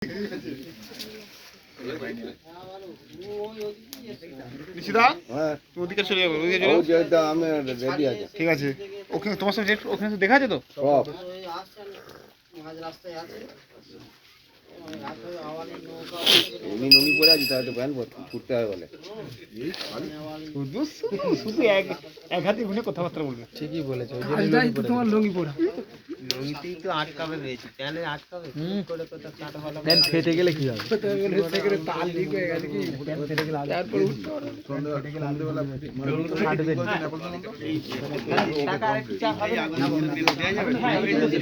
ঠিক আছে, ওখানে তোমার সঙ্গে ওখানে দেখা আছে তো? নঙ্গি পরে আছি, তাহলে প্যান্ট ছুটতে হবে বলে। শুধু এক হাতে গুনে কথাবার্তা বলবে। ঠিকই বলেছে, তোমার লঙ্গি পরা লঙ্গিতেই তো আটকাবে বেশি, প্যানে আটকাবে করে তো কাটা ভালো। প্যান্ট ফেটে গেলে কি হবে? তাল লিক হয়ে গেছে কি প্যান্ট ফেটে গেলে তারপর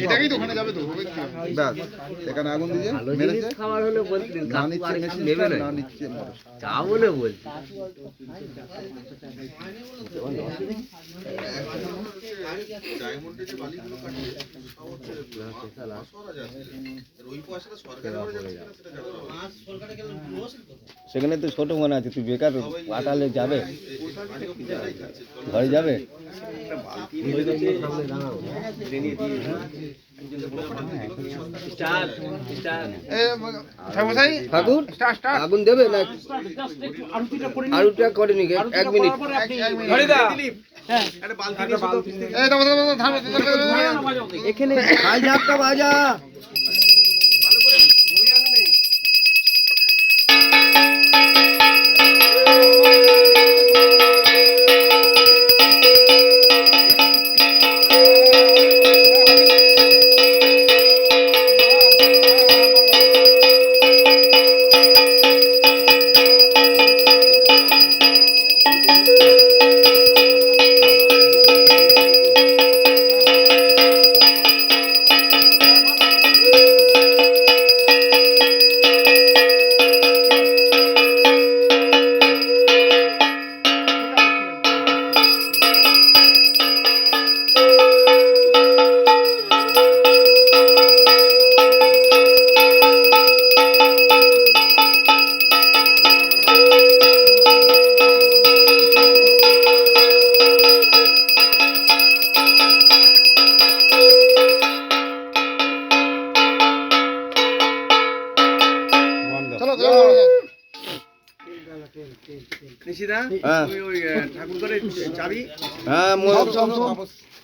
এটাকেই তো ওখানে যাবে তো এখানে আগুন দিয়ে খাবার হলে বলছিলেন নেবে না চা বলে বলছি। সেখানে তো ছোট মনে আছে, তুই বেকার পাতালে যাবে, ঘরে যাবে। আগুন দেবে না? আলুটা করে নি, 1 মিনিট। এখানে বাজা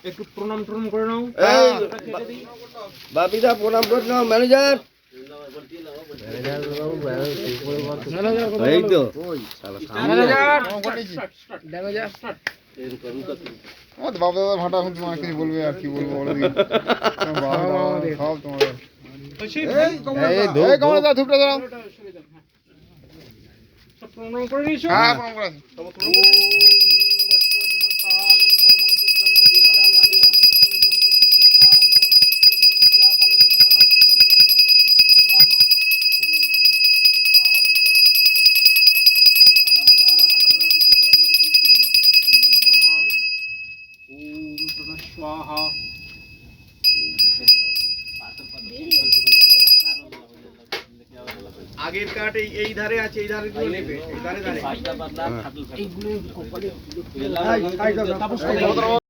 একটু প্রণাম করে নাও। বাপিদা প্রণাম করে নাও। ম্যানেজার এই তো বাবা দাদা ভাটা এখন তোমার কিছু বলবে আর কি বলবো বলো সব তোমার ধূপটা ধরাও। প্রণাম করে নিয়েছো? হ্যাঁ প্রণাম করে আগের কাঠ এই ধারে আছে, এই ধারে গুলো নেবে, এই ধারে ধারে এইগুলো